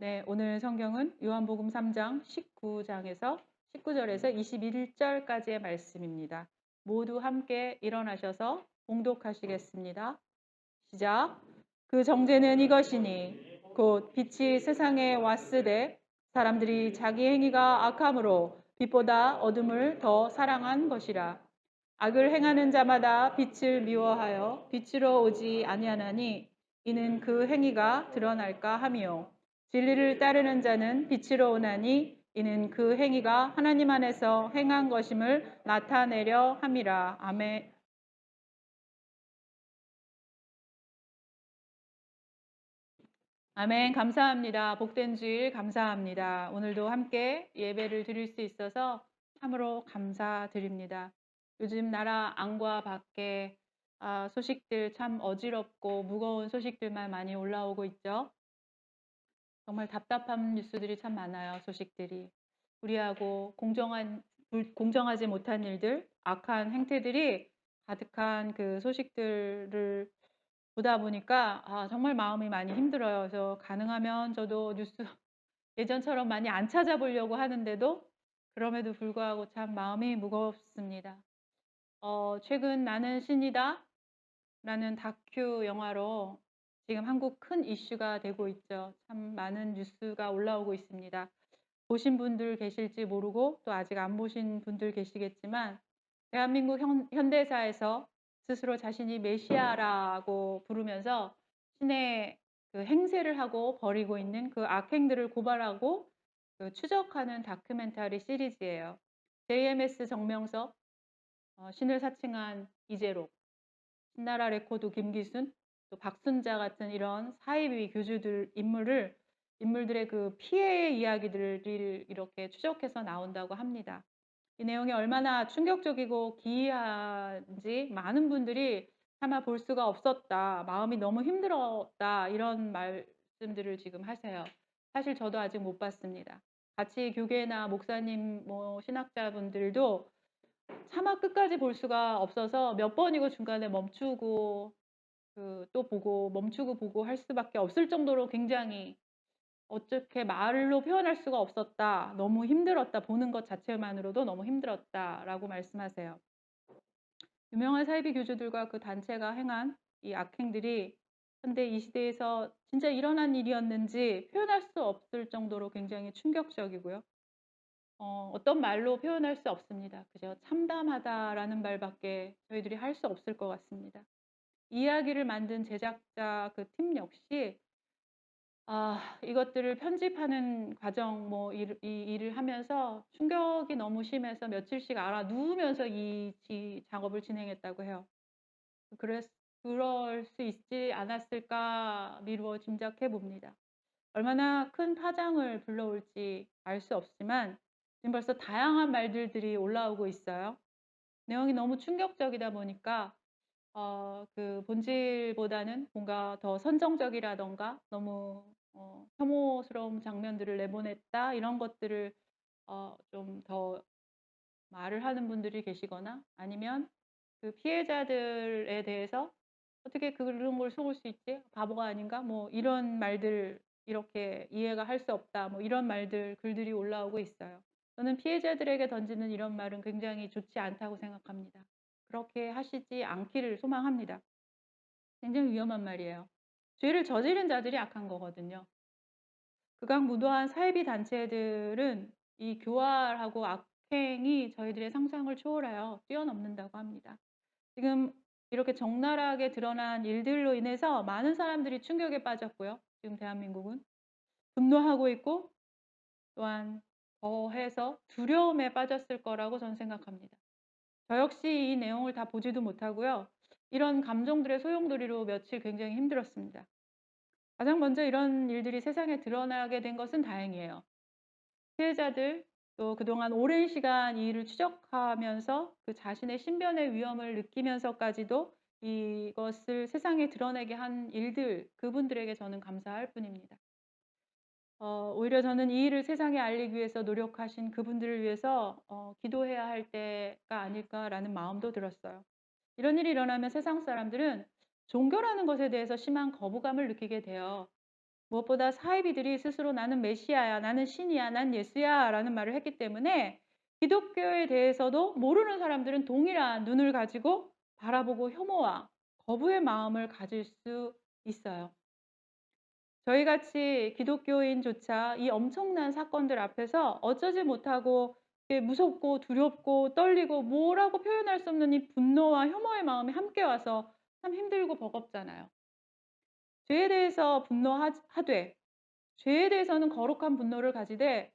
네, 오늘 성경은 요한복음 3장 19절에서 21절까지의 말씀입니다. 모두 함께 일어나셔서 봉독하시겠습니다. 시작. 그 정죄는 이것이니 곧 빛이 세상에 왔으되 사람들이 자기 행위가 악함으로 빛보다 어둠을 더 사랑한 것이라. 악을 행하는 자마다 빛을 미워하여 빛으로 오지 아니하나니 이는 그 행위가 드러날까 함이요 진리를 따르는 자는 빛으로 오나니 이는 그 행위가 하나님 안에서 행한 것임을 나타내려 함이라. 아멘. 아멘. 감사합니다. 복된 주일 감사합니다. 오늘도 함께 예배를 드릴 수 있어서 참으로 감사드립니다. 요즘 나라 안과 밖에 소식들 참 어지럽고 무거운 소식들만 많이 올라오고 있죠. 정말 답답한 뉴스들이 참 많아요. 소식들이. 우리하고 공정하지 못한 일들, 악한 행태들이 가득한 그 소식들을 보다 보니까 정말 마음이 많이 힘들어요. 그래서 가능하면 저도 뉴스 예전처럼 많이 안 찾아보려고 하는데도 그럼에도 불구하고 참 마음이 무겁습니다. 최근 나는 신이다 라는 다큐 영화로 지금 한국 큰 이슈가 되고 있죠. 참 많은 뉴스가 올라오고 있습니다. 보신 분들 계실지 모르고 또 아직 안 보신 분들 계시겠지만 대한민국 현대사에서 스스로 자신이 메시아라고 부르면서 신의 그 행세를 하고 벌이고 있는 그 악행들을 고발하고 그 추적하는 다큐멘터리 시리즈예요. JMS 정명석, 신을 사칭한 이재록, 신나라 레코드 김기순, 또 박순자 같은 이런 사이비 인물들의 그 피해의 이야기들을 이렇게 추적해서 나온다고 합니다. 이 내용이 얼마나 충격적이고 기이한지 많은 분들이 차마 볼 수가 없었다, 마음이 너무 힘들었다 이런 말씀들을 지금 하세요. 사실 저도 아직 못 봤습니다. 같이 교계나 목사님, 신학자분들도 차마 끝까지 볼 수가 없어서 몇 번이고 중간에 멈추고 또 보고 멈추고 보고 할 수밖에 없을 정도로 굉장히 어떻게 말로 표현할 수가 없었다. 너무 힘들었다. 보는 것 자체만으로도 너무 힘들었다라고 말씀하세요. 유명한 사이비 교주들과 그 단체가 행한 이 악행들이 현대 이 시대에서 진짜 일어난 일이었는지 표현할 수 없을 정도로 굉장히 충격적이고요. 어떤 말로 표현할 수 없습니다. 그저 참담하다라는 말밖에 저희들이 할 수 없을 것 같습니다. 이야기를 만든 제작자 그 팀 역시 이것들을 편집하는 과정 이 일을 하면서 충격이 너무 심해서 며칠씩 누우면서 이 작업을 진행했다고 해요. 그럴 수 있지 않았을까 미루어 짐작해 봅니다. 얼마나 큰 파장을 불러올지 알 수 없지만 지금 벌써 다양한 말들이 올라오고 있어요. 내용이 너무 충격적이다 보니까 그 본질보다는 뭔가 더 선정적이라던가 너무 혐오스러운 장면들을 내보냈다 이런 것들을 좀 더 말을 하는 분들이 계시거나 아니면 그 피해자들에 대해서 어떻게 그런 걸 속을 수 있지? 바보가 아닌가? 이런 말들 이렇게 이해가 할 수 없다. 이런 말들 글들이 올라오고 있어요. 저는 피해자들에게 던지는 이런 말은 굉장히 좋지 않다고 생각합니다. 그렇게 하시지 않기를 소망합니다. 굉장히 위험한 말이에요. 죄를 저지른 자들이 악한 거거든요. 극악무도한 사이비 단체들은 이 교활하고 악행이 저희들의 상상을 초월하여 뛰어넘는다고 합니다. 지금 이렇게 적나라하게 드러난 일들로 인해서 많은 사람들이 충격에 빠졌고요. 지금 대한민국은 분노하고 있고 또한 더해서 두려움에 빠졌을 거라고 저는 생각합니다. 저 역시 이 내용을 다 보지도 못하고요. 이런 감정들의 소용돌이로 며칠 굉장히 힘들었습니다. 가장 먼저 이런 일들이 세상에 드러나게 된 것은 다행이에요. 피해자들 또 그동안 오랜 시간 이 일을 추적하면서 그 자신의 신변의 위험을 느끼면서까지도 이것을 세상에 드러내게 한 일들, 그분들에게 저는 감사할 뿐입니다. 오히려 저는 이 일을 세상에 알리기 위해서 노력하신 그분들을 위해서 기도해야 할 때가 아닐까라는 마음도 들었어요. 이런 일이 일어나면 세상 사람들은 종교라는 것에 대해서 심한 거부감을 느끼게 돼요. 무엇보다 사이비들이 스스로 "나는 메시아야. 나는 신이야. 난 예수야."라는 말을 했기 때문에 기독교에 대해서도 모르는 사람들은 동일한 눈을 가지고 바라보고 혐오와 거부의 마음을 가질 수 있어요. 저희 같이 기독교인조차 이 엄청난 사건들 앞에서 어쩌지 못하고 이렇게 무섭고 두렵고 떨리고 뭐라고 표현할 수 없는 이 분노와 혐오의 마음이 함께 와서 참 힘들고 버겁잖아요. 죄에 대해서 분노하되 죄에 대해서는 거룩한 분노를 가지되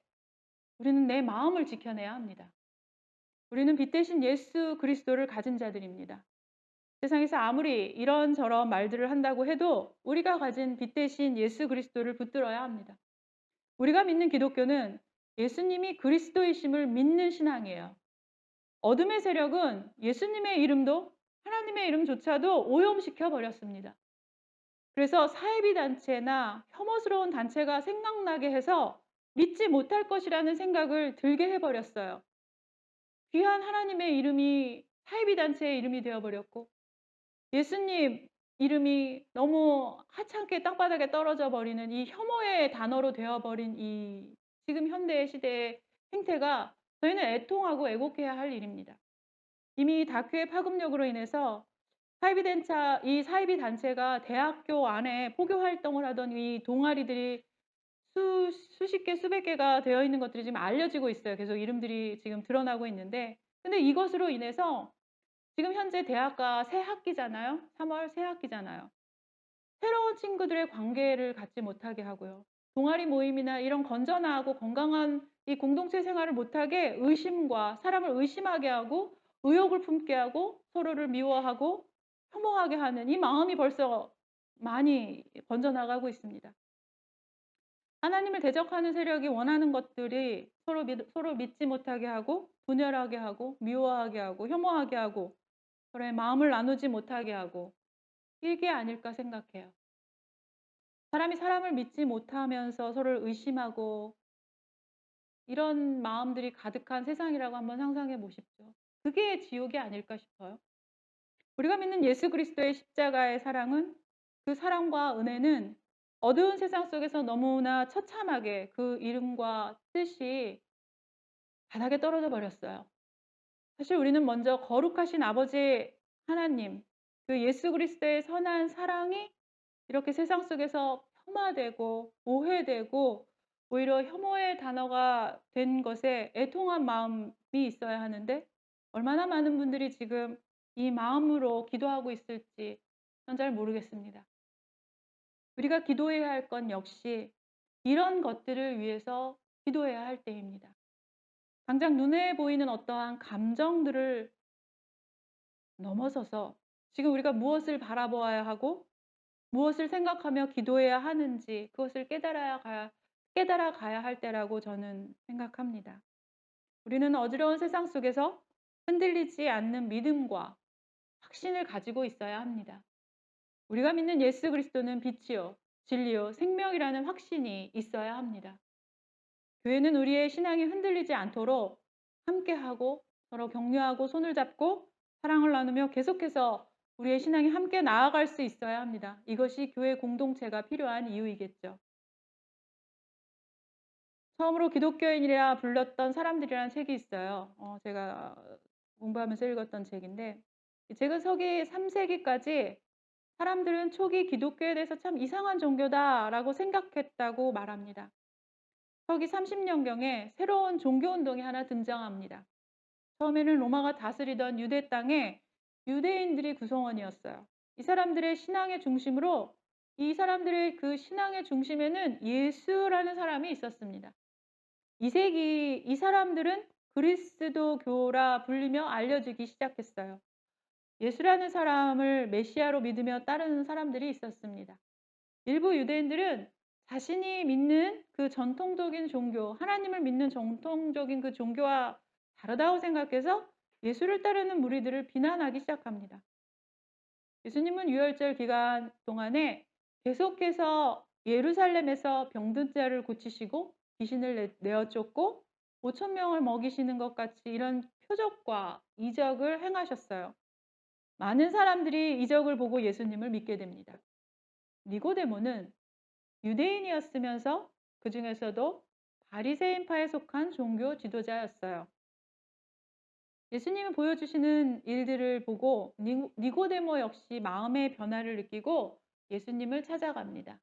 우리는 내 마음을 지켜내야 합니다. 우리는 빛 대신 예수 그리스도를 가진 자들입니다. 세상에서 아무리 이런저런 말들을 한다고 해도 우리가 가진 빛 대신 예수 그리스도를 붙들어야 합니다. 우리가 믿는 기독교는 예수님이 그리스도이심을 믿는 신앙이에요. 어둠의 세력은 예수님의 이름도 하나님의 이름조차도 오염시켜 버렸습니다. 그래서 사이비 단체나 혐오스러운 단체가 생각나게 해서 믿지 못할 것이라는 생각을 들게 해버렸어요. 귀한 하나님의 이름이 사이비 단체의 이름이 되어버렸고 예수님 이름이 너무 하찮게 땅바닥에 떨어져 버리는 이 혐오의 단어로 되어버린 이 지금 현대 시대의 행태가 저희는 애통하고 애곡해야 할 일입니다. 이미 다큐의 파급력으로 인해서 이 사이비 단체가 대학교 안에 포교 활동을 하던 이 동아리들이 수십 개, 수백 개가 되어 있는 것들이 지금 알려지고 있어요. 계속 이름들이 지금 드러나고 있는데 근데 이것으로 인해서 지금 현재 대학가 새 학기잖아요. 3월 새 학기잖아요. 새로운 친구들의 관계를 갖지 못하게 하고요. 동아리 모임이나 이런 건전하고 건강한 이 공동체 생활을 못하게 의심과 사람을 의심하게 하고 의욕을 품게 하고 서로를 미워하고 혐오하게 하는 이 마음이 벌써 많이 번져나가고 있습니다. 하나님을 대적하는 세력이 원하는 것들이 서로 믿지 못하게 하고 분열하게 하고 미워하게 하고 혐오하게 하고 서로의 마음을 나누지 못하게 하고 이게 아닐까 생각해요. 사람이 사람을 믿지 못하면서 서로를 의심하고 이런 마음들이 가득한 세상이라고 한번 상상해 보십시오. 그게 지옥이 아닐까 싶어요. 우리가 믿는 예수 그리스도의 십자가의 사랑은 그 사랑과 은혜는 어두운 세상 속에서 너무나 처참하게 그 이름과 뜻이 바닥에 떨어져 버렸어요. 사실 우리는 먼저 거룩하신 아버지 하나님, 그 예수 그리스도의 선한 사랑이 이렇게 세상 속에서 폄하되고 오해되고 오히려 혐오의 단어가 된 것에 애통한 마음이 있어야 하는데 얼마나 많은 분들이 지금 이 마음으로 기도하고 있을지 전 잘 모르겠습니다. 우리가 기도해야 할 건 역시 이런 것들을 위해서 기도해야 할 때입니다. 당장 눈에 보이는 어떠한 감정들을 넘어서서 지금 우리가 무엇을 바라보아야 하고 무엇을 생각하며 기도해야 하는지 그것을 깨달아 가야 할 때라고 저는 생각합니다. 우리는 어지러운 세상 속에서 흔들리지 않는 믿음과 확신을 가지고 있어야 합니다. 우리가 믿는 예수 그리스도는 빛이요, 진리요, 생명이라는 확신이 있어야 합니다. 교회는 우리의 신앙이 흔들리지 않도록 함께하고 서로 격려하고 손을 잡고 사랑을 나누며 계속해서 우리의 신앙이 함께 나아갈 수 있어야 합니다. 이것이 교회 공동체가 필요한 이유이겠죠. 처음으로 기독교인이라 불렸던 사람들이라는 책이 있어요. 제가 공부하면서 읽었던 책인데 이 책은 서기 3세기까지 사람들은 초기 기독교에 대해서 참 이상한 종교다라고 생각했다고 말합니다. 서기 30년경에 새로운 종교운동이 하나 등장합니다. 처음에는 로마가 다스리던 유대 땅에 유대인들이 구성원이었어요. 이 사람들의 신앙의 중심으로 이 사람들의 그 신앙의 중심에는 예수라는 사람이 있었습니다. 이 사람들은 그리스도교라 불리며 알려지기 시작했어요. 예수라는 사람을 메시아로 믿으며 따르는 사람들이 있었습니다. 일부 유대인들은 자신이 믿는 그 전통적인 종교, 하나님을 믿는 전통적인 그 종교와 다르다고 생각해서 예수를 따르는 무리들을 비난하기 시작합니다. 예수님은 유월절 기간 동안에 계속해서 예루살렘에서 병든 자를 고치시고 귀신을 내어 쫓고 5천 명을 먹이시는 것 같이 이런 표적과 이적을 행하셨어요. 많은 사람들이 이적을 보고 예수님을 믿게 됩니다. 니고데모는 유대인이었으면서 그 중에서도 바리새인파에 속한 종교 지도자였어요. 예수님이 보여주시는 일들을 보고 니고데모 역시 마음의 변화를 느끼고 예수님을 찾아갑니다.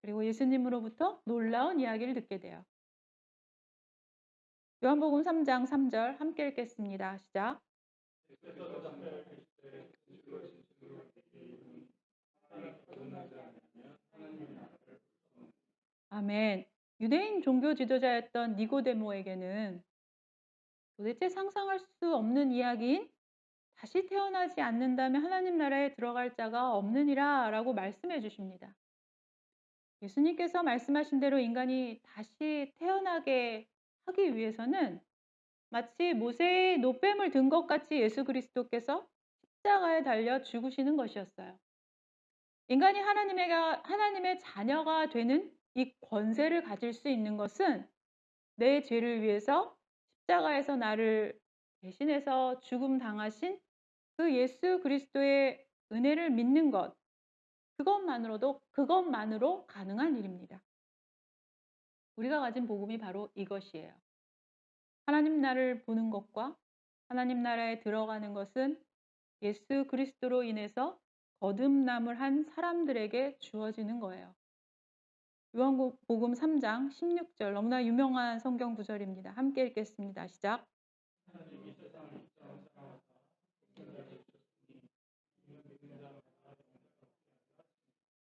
그리고 예수님으로부터 놀라운 이야기를 듣게 돼요. 요한복음 3장 3절 함께 읽겠습니다. 시작. 아멘. 유대인 종교 지도자였던 니고데모에게는 도대체 상상할 수 없는 이야기인 다시 태어나지 않는다면 하나님 나라에 들어갈 자가 없느니라 라고 말씀해 주십니다. 예수님께서 말씀하신 대로 인간이 다시 태어나게 하기 위해서는 마치 모세의 노뱀을 든 것 같이 예수 그리스도께서 십자가에 달려 죽으시는 것이었어요. 인간이 하나님의 자녀가 되는 이 권세를 가질 수 있는 것은 내 죄를 위해서 십자가에서 나를 대신해서 죽음 당하신 그 예수 그리스도의 은혜를 믿는 것, 그것만으로 가능한 일입니다. 우리가 가진 복음이 바로 이것이에요. 하나님 나라를 보는 것과 하나님 나라에 들어가는 것은 예수 그리스도로 인해서 거듭남을 한 사람들에게 주어지는 거예요. 요한복음 3장 16절 너무나 유명한 성경 구절입니다. 함께 읽겠습니다. 시작.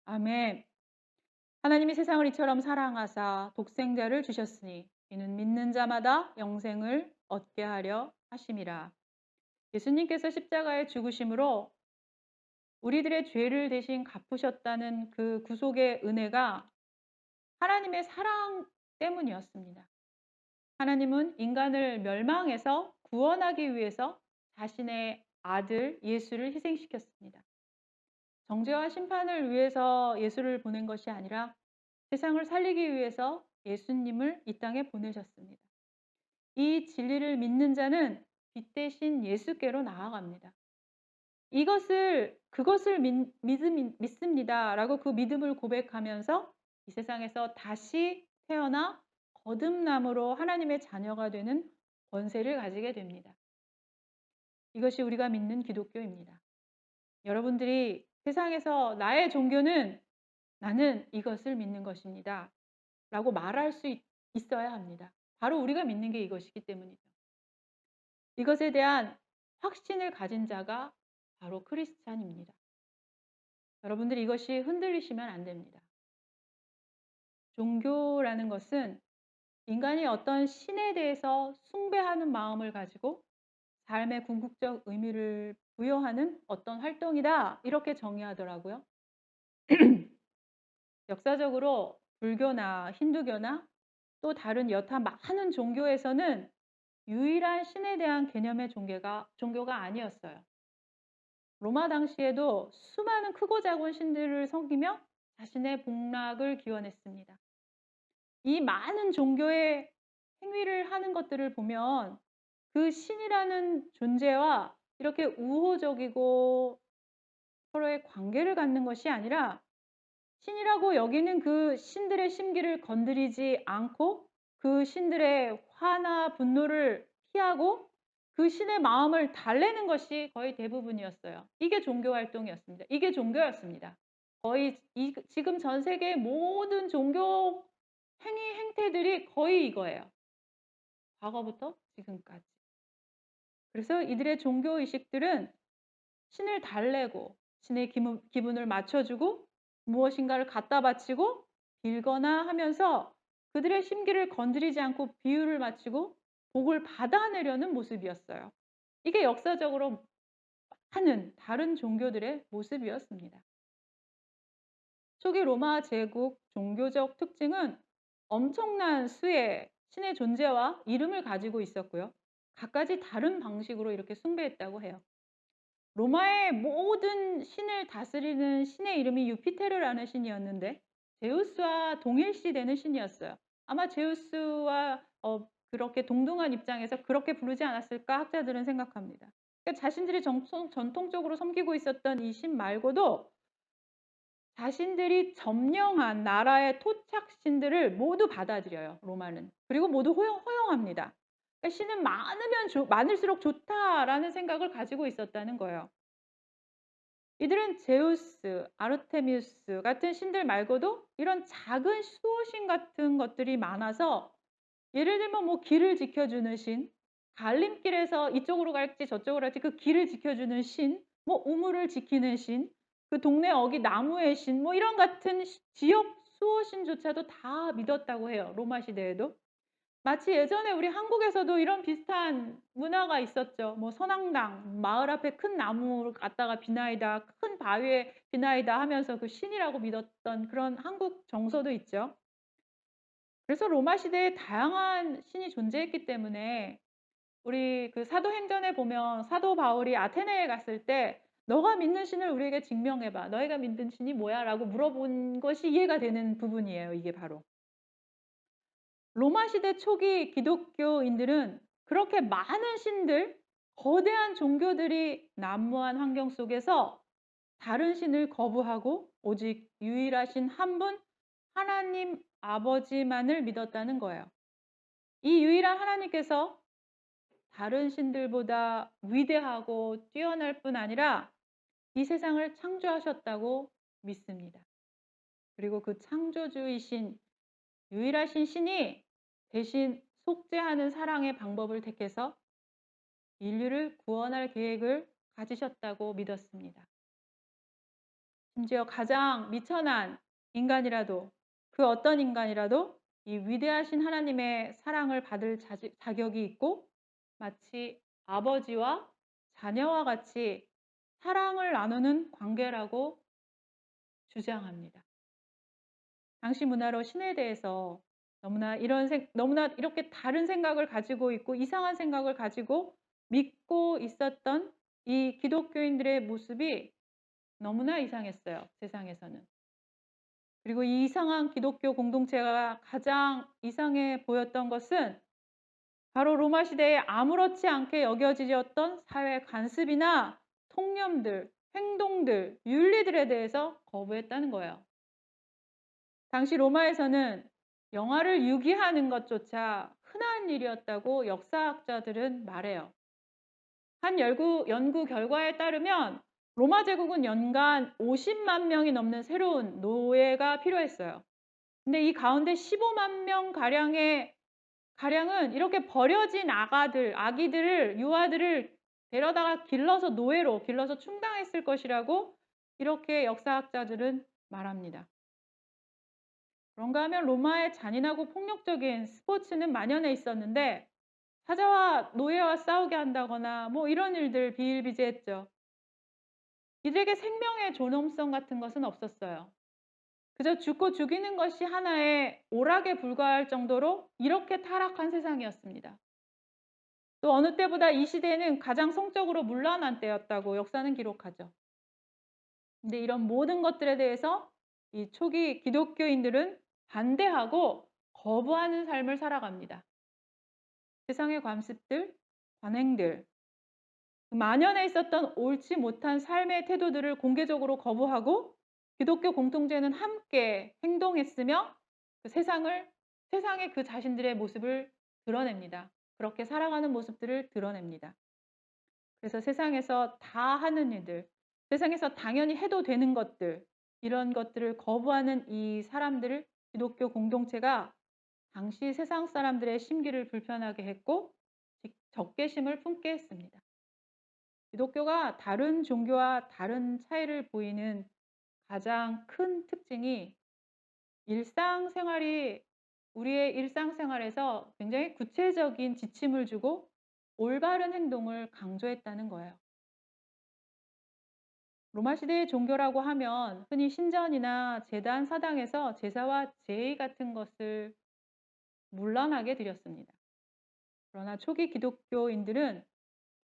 아멘. 하나님이 세상을 이처럼 사랑하사 독생자를 주셨으니 이는 믿는 자마다 영생을 얻게 하려 하심이라. 예수님께서 십자가에 죽으심으로 우리들의 죄를 대신 갚으셨다는 그 구속의 은혜가 하나님의 사랑 때문이었습니다. 하나님은 인간을 멸망해서 구원하기 위해서 자신의 아들 예수를 희생시켰습니다. 정죄와 심판을 위해서 예수를 보낸 것이 아니라 세상을 살리기 위해서 예수님을 이 땅에 보내셨습니다. 이 진리를 믿는 자는 빛 대신 예수께로 나아갑니다. 그것을 믿습니다. 라고 그 믿음을 고백하면서 이 세상에서 다시 태어나 거듭남으로 하나님의 자녀가 되는 권세를 가지게 됩니다. 이것이 우리가 믿는 기독교입니다. 여러분들이 세상에서 나의 종교는 나는 이것을 믿는 것입니다. 라고 말할 수 있어야 합니다. 바로 우리가 믿는 게 이것이기 때문이죠. 이것에 대한 확신을 가진 자가 바로 크리스찬입니다. 여러분들이 이것이 흔들리시면 안 됩니다. 종교라는 것은 인간이 어떤 신에 대해서 숭배하는 마음을 가지고 삶의 궁극적 의미를 부여하는 어떤 활동이다. 이렇게 정의하더라고요. 역사적으로 불교나 힌두교나 또 다른 여타 많은 종교에서는 유일한 신에 대한 개념의 종교가 아니었어요. 로마 당시에도 수많은 크고 작은 신들을 섬기며 자신의 복락을 기원했습니다. 이 많은 종교의 행위를 하는 것들을 보면 그 신이라는 존재와 이렇게 우호적이고 서로의 관계를 갖는 것이 아니라 신이라고 여기는 그 신들의 심기를 건드리지 않고 그 신들의 화나 분노를 피하고 그 신의 마음을 달래는 것이 거의 대부분이었어요. 이게 종교 활동이었습니다. 이게 종교였습니다. 거의 지금 전 세계의 모든 종교 행태들이 거의 이거예요. 과거부터 지금까지. 그래서 이들의 종교 의식들은 신을 달래고 신의 기분을 맞춰주고 무엇인가를 갖다 바치고 빌거나 하면서 그들의 심기를 건드리지 않고 비유를 맞추고 복을 받아내려는 모습이었어요. 이게 역사적으로 많은 다른 종교들의 모습이었습니다. 초기 로마 제국 종교적 특징은 엄청난 수의 신의 존재와 이름을 가지고 있었고요. 각가지 다른 방식으로 이렇게 숭배했다고 해요. 로마의 모든 신을 다스리는 신의 이름이 유피테르라는 신이었는데 제우스와 동일시되는 신이었어요. 아마 제우스와 그렇게 동등한 입장에서 그렇게 부르지 않았을까 학자들은 생각합니다. 그러니까 자신들이 전통적으로 섬기고 있었던 이 신 말고도 자신들이 점령한 나라의 토착신들을 모두 받아들여요, 로마는. 그리고 모두 허용합니다. 그러니까 '신은 많을수록 좋다.'라는 생각을 가지고 있었다는 거예요. 이들은 제우스, 아르테미우스 같은 신들 말고도 이런 작은 수호신 같은 것들이 많아서, 예를 들면 뭐 길을 지켜주는 신, 갈림길에서 이쪽으로 갈지 저쪽으로 갈지 그 길을 지켜주는 신, 뭐 우물을 지키는 신, 그 동네 어귀 나무의 신, 뭐 이런 같은 지역 수호신조차도 다 믿었다고 해요, 로마 시대에도. 마치 예전에 우리 한국에서도 이런 비슷한 문화가 있었죠. 뭐 선앙당, 마을 앞에 큰 나무를 갖다가 비나이다, 큰 바위에 비나이다 하면서 그 신이라고 믿었던 그런 한국 정서도 있죠. 그래서 로마 시대에 다양한 신이 존재했기 때문에 우리 그 사도행전에 보면 사도 바울이 아테네에 갔을 때 "너가 믿는 신을 우리에게 증명해 봐. 너희가 믿는 신이 뭐야?"라고 물어본 것이 이해가 되는 부분이에요, 이게 바로. 로마 시대 초기 기독교인들은 그렇게 많은 신들, 거대한 종교들이 난무한 환경 속에서 다른 신을 거부하고 오직 유일하신 한 분, 하나님 아버지만을 믿었다는 거예요. 이 유일한 하나님께서 다른 신들보다 위대하고 뛰어날 뿐 아니라 이 세상을 창조하셨다고 믿습니다. 그리고 그 창조주이신 유일하신 신이 대신 속죄하는 사랑의 방법을 택해서 인류를 구원할 계획을 가지셨다고 믿었습니다. 심지어 가장 미천한 인간이라도, 그 어떤 인간이라도 이 위대하신 하나님의 사랑을 받을 자격이 있고, 마치 아버지와 자녀와 같이 사랑을 나누는 관계라고 주장합니다. 당시 문화로 신에 대해서 너무나 이렇게 다른 생각을 가지고 있고 이상한 생각을 가지고 믿고 있었던 이 기독교인들의 모습이 너무나 이상했어요, 세상에서는. 그리고 이 이상한 기독교 공동체가 가장 이상해 보였던 것은 바로 로마 시대에 아무렇지 않게 여겨지었던 사회 관습이나 통념들, 행동들, 윤리들에 대해서 거부했다는 거예요. 당시 로마에서는 영아를 유기하는 것조차 흔한 일이었다고 역사학자들은 말해요. 한 연구 결과에 따르면 로마 제국은 연간 50만 명이 넘는 새로운 노예가 필요했어요. 근데 이 가운데 15만 명 가량은 이렇게 버려진 아기들을, 유아들을 데려다가 노예로 길러서 충당했을 것이라고 이렇게 역사학자들은 말합니다. 그런가 하면 로마의 잔인하고 폭력적인 스포츠는 만연해 있었는데 사자와 노예와 싸우게 한다거나 뭐 이런 일들 비일비재했죠. 이들에게 생명의 존엄성 같은 것은 없었어요. 그저 죽고 죽이는 것이 하나의 오락에 불과할 정도로 이렇게 타락한 세상이었습니다. 또 어느 때보다 이 시대는 가장 성적으로 문란한 때였다고 역사는 기록하죠. 근데 이런 모든 것들에 대해서 이 초기 기독교인들은 반대하고 거부하는 삶을 살아갑니다. 세상의 관습들, 관행들, 만연해 있었던 옳지 못한 삶의 태도들을 공개적으로 거부하고 기독교 공동체는 함께 행동했으며 세상에 그 자신들의 모습을 드러냅니다. 그렇게 살아가는 모습들을 드러냅니다. 그래서 세상에서 다 하는 일들, 세상에서 당연히 해도 되는 것들, 이런 것들을 거부하는 이 사람들을 기독교 공동체가 당시 세상 사람들의 심기를 불편하게 했고 적개심을 품게 했습니다. 기독교가 다른 종교와 다른 차이를 보이는 가장 큰 특징이 우리의 일상생활에서 굉장히 구체적인 지침을 주고 올바른 행동을 강조했다는 거예요. 로마 시대의 종교라고 하면 흔히 신전이나 제단 사당에서 제사와 제의 같은 것을 문란하게 드렸습니다. 그러나 초기 기독교인들은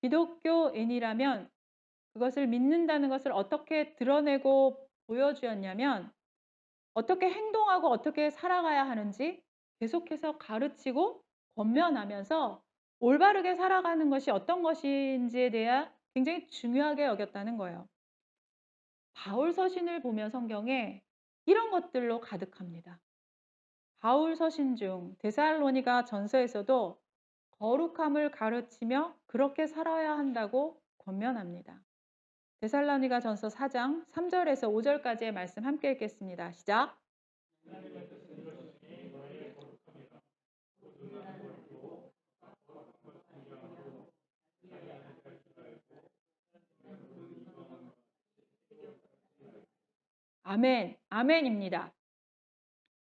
기독교인이라면 그것을 믿는다는 것을 어떻게 드러내고 보여주었냐면, 어떻게 행동하고 어떻게 살아가야 하는지 계속해서 가르치고 권면하면서 올바르게 살아가는 것이 어떤 것인지에 대해 굉장히 중요하게 여겼다는 거예요. 바울 서신을 보면 성경에 이런 것들로 가득합니다. 바울 서신 중 데살로니가 전서에서도 거룩함을 가르치며 그렇게 살아야 한다고 권면합니다. 데살로니가 전서 4장 3절에서 5절까지의 말씀 함께 읽겠습니다. 시작. 아멘, 아멘입니다.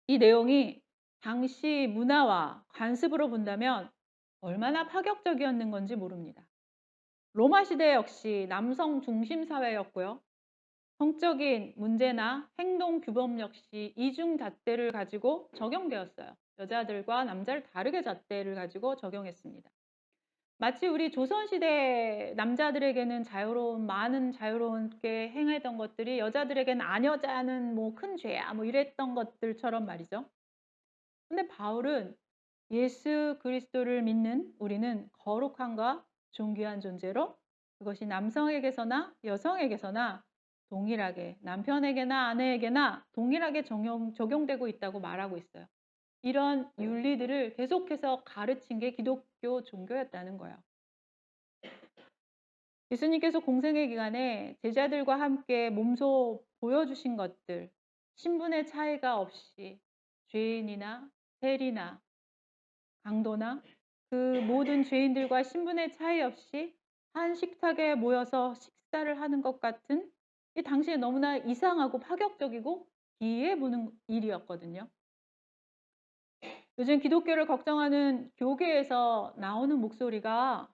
이 내용이 당시 문화와 관습으로 본다면 얼마나 파격적이었는 건지 모릅니다. 로마 시대 역시 남성 중심 사회였고요. 성적인 문제나 행동 규범 역시 이중 잣대를 가지고 적용되었어요. 여자들과 남자를 다르게 잣대를 가지고 적용했습니다. 마치 우리 조선시대 남자들에게는 많은 자유롭게 행하던 것들이 여자들에게는 아녀자는 뭐 큰 죄야 뭐 이랬던 것들처럼 말이죠. 근데 바울은 예수 그리스도를 믿는 우리는 거룩함과 존귀한 존재로 그것이 남성에게서나 여성에게서나 동일하게 남편에게나 아내에게나 동일하게 적용되고 있다고 말하고 있어요. 이런 윤리들을 계속해서 가르친 게 기독교 종교였다는 거예요. 예수님께서 공생의 기간에 제자들과 함께 몸소 보여주신 것들, 신분의 차이가 없이 죄인이나 세리나 강도나 그 모든 죄인들과 신분의 차이 없이 한 식탁에 모여서 식사를 하는 것 같은 이 당시에 너무나 이상하고 파격적이고 기이해 보는 일이었거든요. 요즘 기독교를 걱정하는 교계에서 나오는 목소리가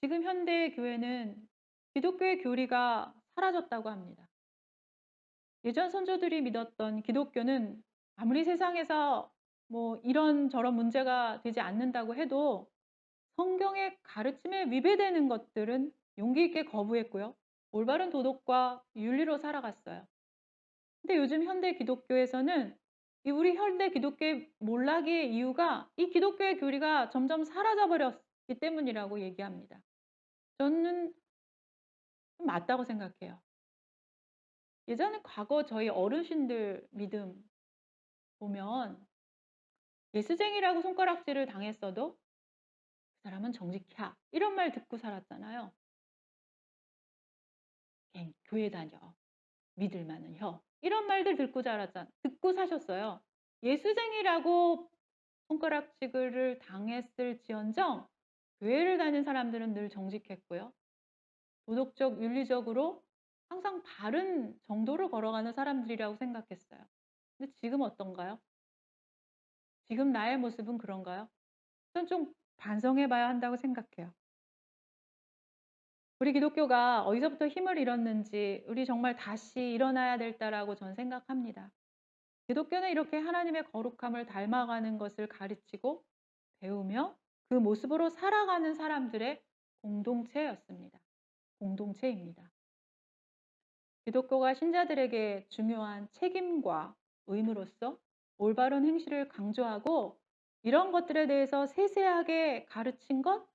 지금 현대 교회는 기독교의 교리가 사라졌다고 합니다. 예전 선조들이 믿었던 기독교는 아무리 세상에서 뭐 이런저런 문제가 되지 않는다고 해도 성경의 가르침에 위배되는 것들은 용기 있게 거부했고요. 올바른 도덕과 윤리로 살아갔어요. 근데 요즘 현대 기독교에서는 이 우리 현대 기독교의 몰락의 이유가 이 기독교의 교리가 점점 사라져 버렸기 때문이라고 얘기합니다. 저는 좀 맞다고 생각해요. 예전에 과거 저희 어르신들 믿음 보면 예수쟁이라고 손가락질을 당했어도 그 사람은 정직해. 이런 말 듣고 살았잖아요. 교회 다녀. 믿을 만한 혀. 이런 말들 듣고 사셨어요. 예수쟁이라고 손가락질을 당했을지언정 교회를 다닌 사람들은 늘 정직했고요. 도덕적, 윤리적으로 항상 바른 정도를 걸어가는 사람들이라고 생각했어요. 근데 지금 어떤가요? 지금 나의 모습은 그런가요? 전 좀 반성해 봐야 한다고 생각해요. 우리 기독교가 어디서부터 힘을 잃었는지 우리 정말 다시 일어나야 될다라고 전 생각합니다. 기독교는 이렇게 하나님의 거룩함을 닮아가는 것을 가르치고 배우며 그 모습으로 살아가는 사람들의 공동체였습니다. 공동체입니다. 기독교가 신자들에게 중요한 책임과 의무로서 올바른 행실을 강조하고 이런 것들에 대해서 세세하게 가르친 것,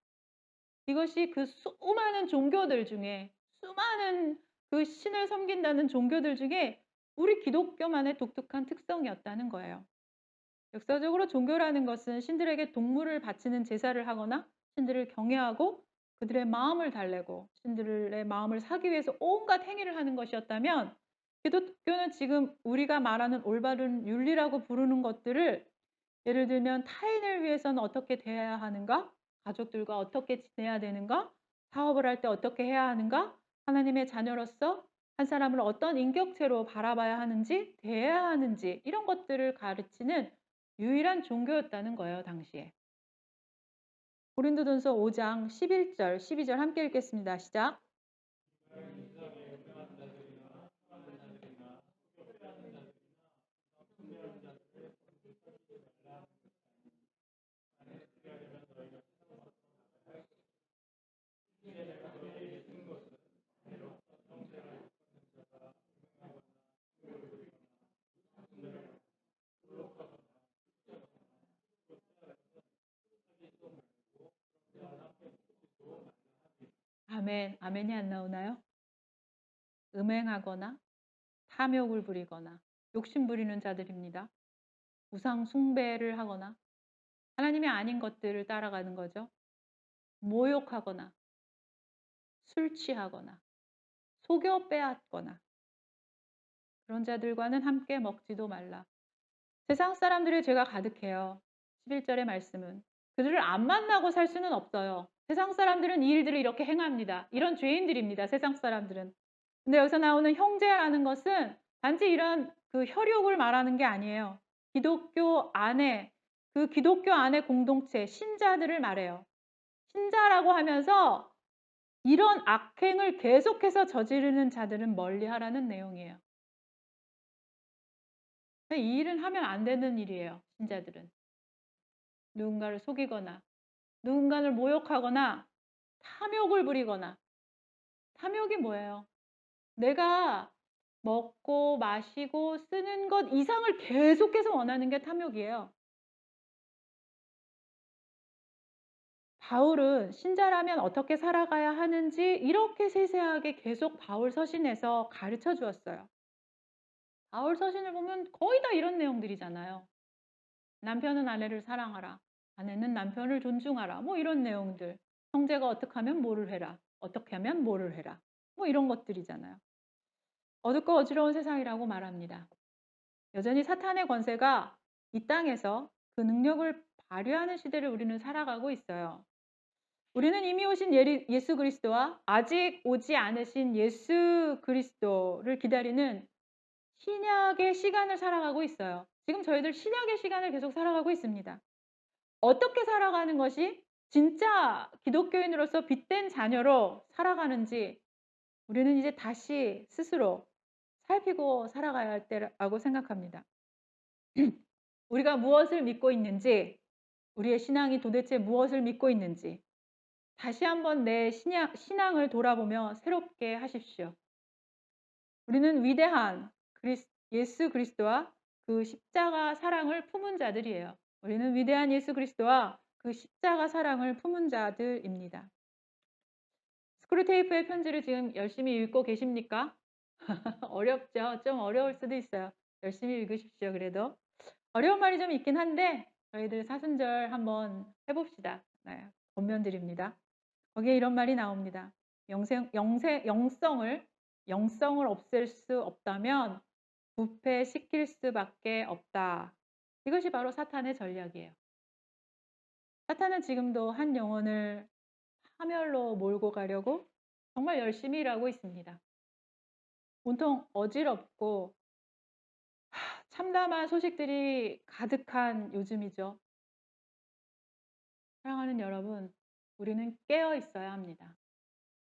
이것이 그 수많은 종교들 중에 수많은 그 신을 섬긴다는 종교들 중에 우리 기독교만의 독특한 특성이었다는 거예요. 역사적으로 종교라는 것은 신들에게 동물을 바치는 제사를 하거나 신들을 경외하고 그들의 마음을 달래고 신들의 마음을 사기 위해서 온갖 행위를 하는 것이었다면 기독교는 지금 우리가 말하는 올바른 윤리라고 부르는 것들을 예를 들면 타인을 위해서는 어떻게 대해야 하는가? 가족들과 어떻게 지내야 되는가? 사업을 할 때 어떻게 해야 하는가? 하나님의 자녀로서 한 사람을 어떤 인격체로 바라봐야 하는지, 대해야 하는지 이런 것들을 가르치는 유일한 종교였다는 거예요, 당시에. 고린도전서 5장 11절, 12절 함께 읽겠습니다. 시작. 아멘, 아멘이 안 나오나요? 음행하거나 탐욕을 부리거나 욕심 부리는 자들입니다. 우상 숭배를 하거나 하나님이 아닌 것들을 따라가는 거죠. 모욕하거나 술 취하거나 속여 빼앗거나 그런 자들과는 함께 먹지도 말라. 세상 사람들의 죄가 가득해요. 11절의 말씀은. 그들을 안 만나고 살 수는 없어요. 세상 사람들은 이 일들을 이렇게 행합니다. 이런 죄인들입니다. 세상 사람들은. 근데 여기서 나오는 형제라는 것은 단지 이런 그 혈육을 말하는 게 아니에요. 기독교 안에 그 기독교 안의 공동체 신자들을 말해요. 신자라고 하면서 이런 악행을 계속해서 저지르는 자들은 멀리하라는 내용이에요. 이 일은 하면 안 되는 일이에요. 신자들은. 누군가를 속이거나 누군가를 모욕하거나 탐욕을 부리거나. 탐욕이 뭐예요? 내가 먹고 마시고 쓰는 것 이상을 계속해서 원하는 게 탐욕이에요. 바울은 신자라면 어떻게 살아가야 하는지 이렇게 세세하게 계속 바울 서신에서 가르쳐 주었어요. 바울 서신을 보면 거의 다 이런 내용들이잖아요. 남편은 아내를 사랑하라. 아내는 남편을 존중하라. 뭐 이런 내용들. 형제가 어떻게 하면 뭐를 해라. 어떻게 하면 뭐를 해라. 뭐 이런 것들이잖아요. 어둡고 어지러운 세상이라고 말합니다. 여전히 사탄의 권세가 이 땅에서 그 능력을 발휘하는 시대를 우리는 살아가고 있어요. 우리는 이미 오신 예수 그리스도와 아직 오지 않으신 예수 그리스도를 기다리는 신약의 시간을 살아가고 있어요. 지금 저희들 신약의 시간을 계속 살아가고 있습니다. 어떻게 살아가는 것이 진짜 기독교인으로서 빛된 자녀로 살아가는지 우리는 이제 다시 스스로 살피고 살아가야 할 때라고 생각합니다. 우리가 무엇을 믿고 있는지, 우리의 신앙이 도대체 무엇을 믿고 있는지 다시 한번 내 신앙을 돌아보며 새롭게 하십시오. 우리는 위대한 예수 그리스도와 그 십자가 사랑을 품은 자들이에요. 우리는 위대한 예수 그리스도와 그 십자가 사랑을 품은 자들입니다. 스크루테이프의 편지를 지금 열심히 읽고 계십니까? 어렵죠? 좀 어려울 수도 있어요. 열심히 읽으십시오. 그래도 어려운 말이 좀 있긴 한데 저희들 사순절 한번 해봅시다. 네, 권면드립니다. 거기에 이런 말이 나옵니다. 영성을 없앨 수 없다면 부패시킬 수밖에 없다. 이것이 바로 사탄의 전략이에요. 사탄은 지금도 한 영혼을 파멸로 몰고 가려고 정말 열심히 일하고 있습니다. 온통 어지럽고 참담한 소식들이 가득한 요즘이죠. 사랑하는 여러분, 우리는 깨어 있어야 합니다.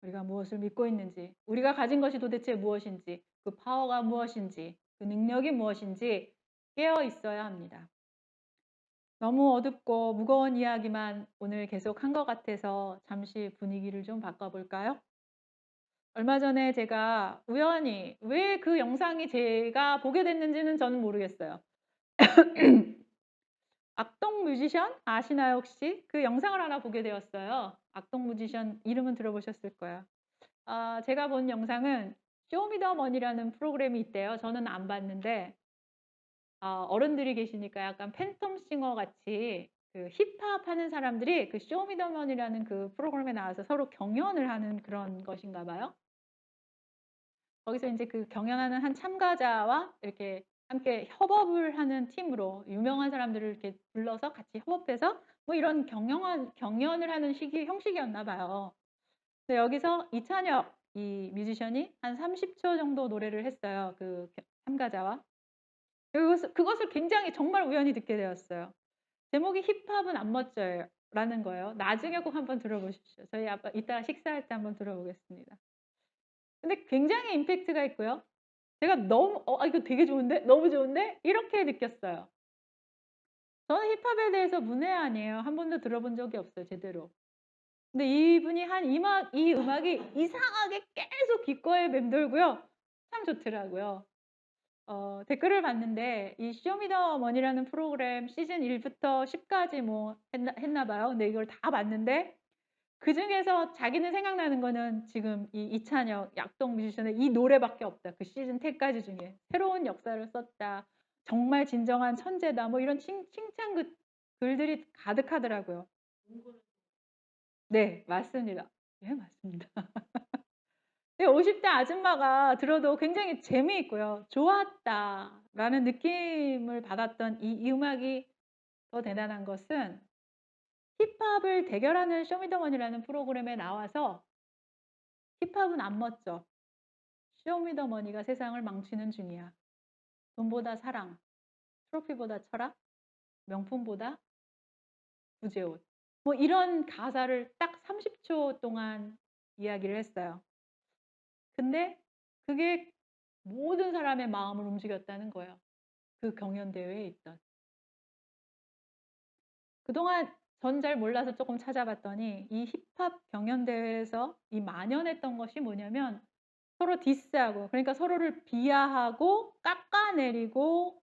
우리가 무엇을 믿고 있는지, 우리가 가진 것이 도대체 무엇인지, 그 파워가 무엇인지, 그 능력이 무엇인지 깨어 있어야 합니다. 너무 어둡고 무거운 이야기만 오늘 계속 한 것 같아서 잠시 분위기를 좀 바꿔볼까요? 얼마 전에 제가 우연히 왜 그 영상이 제가 보게 됐는지는 저는 모르겠어요. 악동 뮤지션 아시나요 혹시? 그 영상을 하나 보게 되었어요. 악동 뮤지션 이름은 들어보셨을 거예요. 제가 본 영상은 쇼미더머니라는 프로그램이 있대요. 저는 안 봤는데 어른들이 계시니까 약간 팬텀싱어 같이 그 힙합 하는 사람들이 그 쇼미더머니라는 그 프로그램에 나와서 서로 경연을 하는 그런 것인가 봐요. 거기서 이제 그 경연하는 한 참가자와 이렇게 함께 협업을 하는 팀으로 유명한 사람들을 이렇게 불러서 같이 협업해서 뭐 이런 경연을 하는 형식이었나 봐요. 근데 여기서 이찬혁 이 뮤지션이 한 30초 정도 노래를 했어요. 그 참가자와. 그것을 굉장히 정말 우연히 듣게 되었어요. 제목이 힙합은 안 멋져요 라는 거예요. 나중에 꼭 한번 들어보십시오. 저희 이따가 식사할 때 한번 들어보겠습니다. 근데 굉장히 임팩트가 있고요. 제가 너무 이거 되게 좋은데? 너무 좋은데? 이렇게 느꼈어요. 저는 힙합에 대해서 문외한이에요. 한 번도 들어본 적이 없어요, 제대로. 근데 이분이 한 이 음악이 이상하게 계속 귓가에 맴돌고요. 참 좋더라고요. 댓글을 봤는데 이 쇼미더머니라는 프로그램 시즌 1부터 10까지 뭐 했나 봐요. 근데 이걸 다 봤는데 그중에서 자기는 생각나는 거는 지금 이 이찬혁 약동 뮤지션의 이 노래밖에 없다. 그 시즌 10 까지 중에. "새로운 역사를 썼다. 정말 진정한 천재다." 뭐 이런 칭찬 글들이 가득하더라고요. 네, 맞습니다. 네, 맞습니다. 네, 50대 아줌마가 들어도 굉장히 재미있고요. '좋았다.'라는 느낌을 받았던 이 음악이 더 대단한 것은 힙합을 대결하는 쇼미더머니라는 프로그램에 나와서 "힙합은 안 멋져. 쇼미더머니가 세상을 망치는 중이야. 돈보다 사랑, 트로피보다 철학, 명품보다 구제옷." 뭐 이런 가사를 딱 30초 동안 이야기를 했어요. 근데 그게 모든 사람의 마음을 움직였다는 거예요, 그 경연대회에 있던. 그동안 전 잘 몰라서 조금 찾아봤더니 이 힙합 경연대회에서 이 만연했던 것이 뭐냐면 서로 디스하고, 그러니까 서로를 비하하고 깎아내리고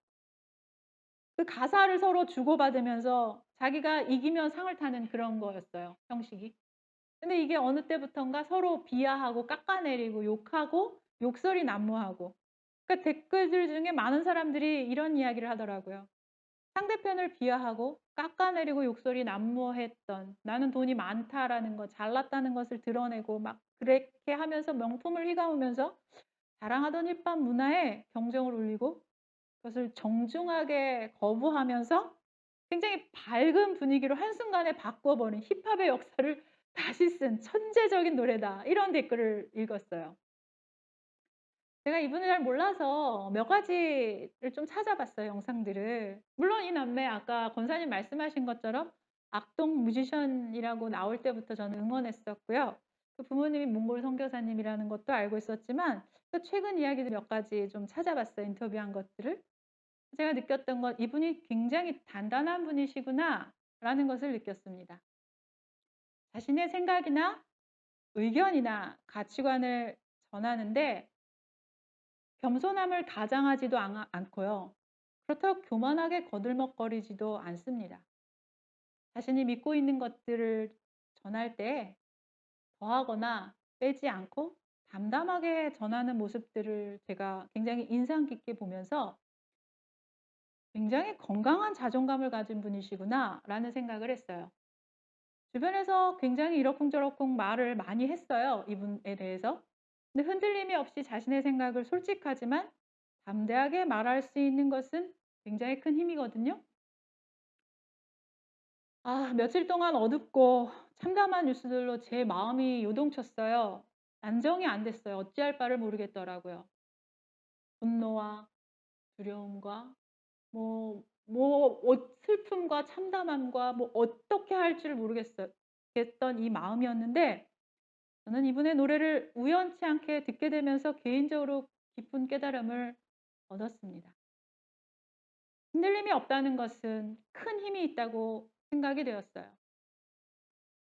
그 가사를 서로 주고받으면서 자기가 이기면 상을 타는 그런 거였어요, 형식이. 근데 이게 어느 때부턴가 서로 비하하고 깎아내리고 욕하고 욕설이 난무하고, 그러니까 댓글들 중에 많은 사람들이 이런 이야기를 하더라고요. 상대편을 비하하고 깎아내리고 욕설이 난무했던, 나는 돈이 많다라는 것, 잘났다는 것을 드러내고 막 그렇게 하면서 명품을 휘감으면서 자랑하던 힙합 문화에 경쟁을 올리고 그것을 정중하게 거부하면서 굉장히 밝은 분위기로 한순간에 바꿔버린 힙합의 역사를 다시 쓴 천재적인 노래다. 이런 댓글을 읽었어요. 제가 이분을 잘 몰라서 몇 가지를 좀 찾아봤어요, 영상들을. 물론 이 남매 아까 권사님 말씀하신 것처럼 악동 뮤지션이라고 나올 때부터 저는 응원했었고요. 그 부모님이 몽골 선교사님이라는 것도 알고 있었지만 또 최근 이야기들 몇 가지 좀 찾아봤어요, 인터뷰한 것들을. 제가 느꼈던 건 '이분이 굉장히 단단한 분이시구나.'라는 것을 느꼈습니다. 자신의 생각이나 의견이나 가치관을 전하는데 겸손함을 가장하지도 않고요. 그렇다고 교만하게 거들먹거리지도 않습니다. 자신이 믿고 있는 것들을 전할 때 더하거나 빼지 않고 담담하게 전하는 모습들을 제가 굉장히 인상 깊게 보면서 '굉장히 건강한 자존감을 가진 분이시구나.'라는 생각을 했어요. 주변에서 굉장히 이러쿵저러쿵 말을 많이 했어요, 이분에 대해서. 근데 흔들림이 없이 자신의 생각을 솔직하지만 담대하게 말할 수 있는 것은 굉장히 큰 힘이거든요. 며칠 동안 어둡고 참담한 뉴스들로 제 마음이 요동쳤어요. 안정이 안 됐어요. 어찌할 바를 모르겠더라고요. 분노와 두려움과 슬픔과 참담함과 어떻게 할 줄 모르겠어요. 겠던 이 마음이었는데 저는 이분의 노래를 우연치 않게 듣게 되면서 개인적으로 깊은 깨달음을 얻었습니다. 흔들림이 없다는 것은 큰 힘이 있다고 생각이 되었어요.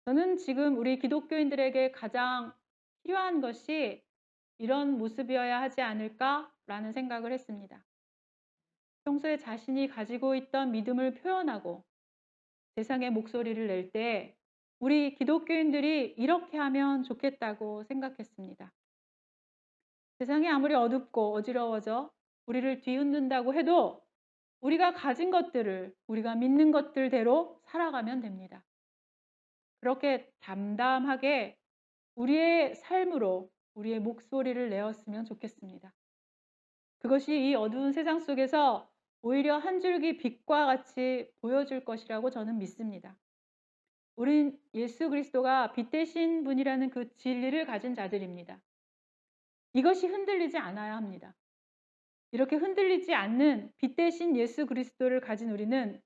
저는 지금 우리 기독교인들에게 가장 필요한 것이 이런 모습이어야 하지 않을까라는 생각을 했습니다. 평소에 자신이 가지고 있던 믿음을 표현하고 세상의 목소리를 낼 때 우리 기독교인들이 이렇게 하면 좋겠다고 생각했습니다. 세상이 아무리 어둡고 어지러워져 우리를 뒤흔든다고 해도 우리가 가진 것들을, 우리가 믿는 것들대로 살아가면 됩니다. 그렇게 담담하게 우리의 삶으로 우리의 목소리를 내었으면 좋겠습니다. 그것이 이 어두운 세상 속에서 오히려 한 줄기 빛과 같이 보여줄 것이라고 저는 믿습니다. 우린 예수 그리스도가 빛 되신 분이라는 그 진리를 가진 자들입니다. 이것이 흔들리지 않아야 합니다. 이렇게 흔들리지 않는 빛 되신 예수 그리스도를 가진 우리는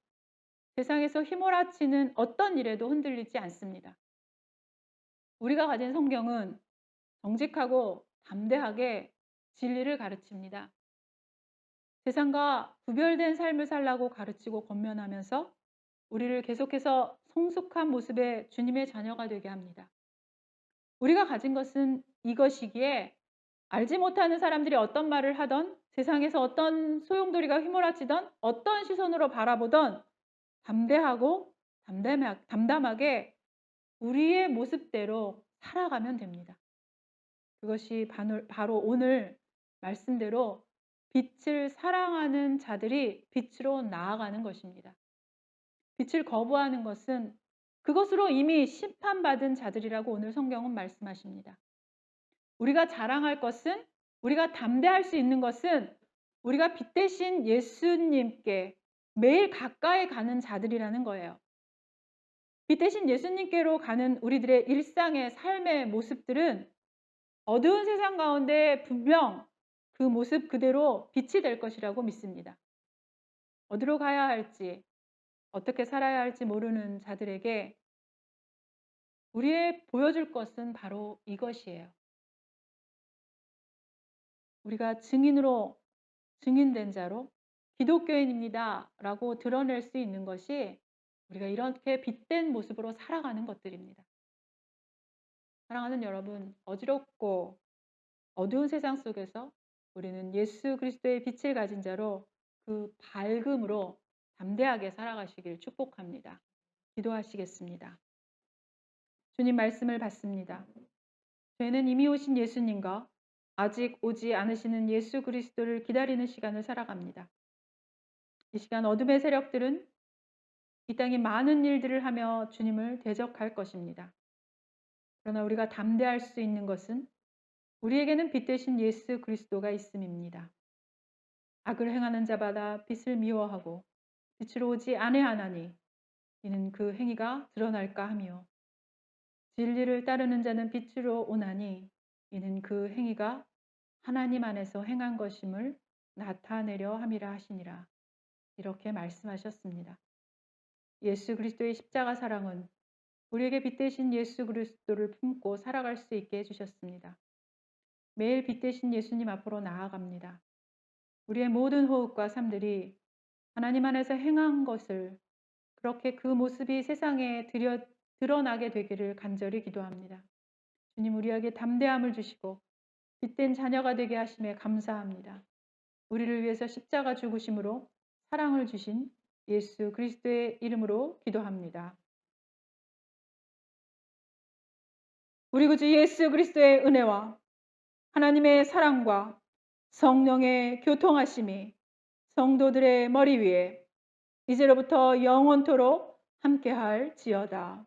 세상에서 휘몰아치는 어떤 일에도 흔들리지 않습니다. 우리가 가진 성경은 정직하고 담대하게 진리를 가르칩니다. 세상과 구별된 삶을 살라고 가르치고 권면하면서 우리를 계속해서 성숙한 모습의 주님의 자녀가 되게 합니다. 우리가 가진 것은 이것이기에 알지 못하는 사람들이 어떤 말을 하던, 세상에서 어떤 소용돌이가 휘몰아치던, 어떤 시선으로 바라보던 담대하고 담담하게 우리의 모습대로 살아가면 됩니다. 그것이 바로 오늘 말씀대로 빛을 사랑하는 자들이 빛으로 나아가는 것입니다. 빛을 거부하는 것은 그것으로 이미 심판받은 자들이라고 오늘 성경은 말씀하십니다. 우리가 자랑할 것은, 우리가 담대할 수 있는 것은 우리가 빛 대신 예수님께 매일 가까이 가는 자들이라는 거예요. 빛 대신 예수님께로 가는 우리들의 일상의 삶의 모습들은 어두운 세상 가운데 분명 그 모습 그대로 빛이 될 것이라고 믿습니다. 어디로 가야 할지, 어떻게 살아야 할지 모르는 자들에게 우리의 보여줄 것은 바로 이것이에요. 우리가 증인된 자로 기독교인입니다 라고 드러낼 수 있는 것이 우리가 이렇게 빛된 모습으로 살아가는 것들입니다. 사랑하는 여러분, 어지럽고 어두운 세상 속에서 우리는 예수 그리스도의 빛을 가진 자로 그 밝음으로 담대하게 살아가시길 축복합니다. 기도하시겠습니다. 주님 말씀을 받습니다. 저희는 이미 오신 예수님과 아직 오지 않으시는 예수 그리스도를 기다리는 시간을 살아갑니다. 이 시간 어둠의 세력들은 이 땅에 많은 일들을 하며 주님을 대적할 것입니다. 그러나 우리가 담대할 수 있는 것은 우리에게는 빛 대신 예수 그리스도가 있음입니다. 악을 행하는 자마다 빛을 미워하고 빛으로 오지 아니하나니 이는 그 행위가 드러날까 하며 진리를 따르는 자는 빛으로 오나니 이는 그 행위가 하나님 안에서 행한 것임을 나타내려 함이라 하시니라. 이렇게 말씀하셨습니다. 예수 그리스도의 십자가 사랑은 우리에게 빛 대신 예수 그리스도를 품고 살아갈 수 있게 해주셨습니다. 매일 빛 대신 예수님 앞으로 나아갑니다. 우리의 모든 호흡과 삶들이 하나님 안에서 행한 것을 그렇게 그 모습이 세상에 드러나게 되기를 간절히 기도합니다. 주님 우리에게 담대함을 주시고 빛된 자녀가 되게 하심에 감사합니다. 우리를 위해서 십자가 죽으심으로 사랑을 주신 예수 그리스도의 이름으로 기도합니다. 우리 구주 예수 그리스도의 은혜와 하나님의 사랑과 성령의 교통하심이 성도들의 머리 위에 이제로부터 영원토록 함께할지어다.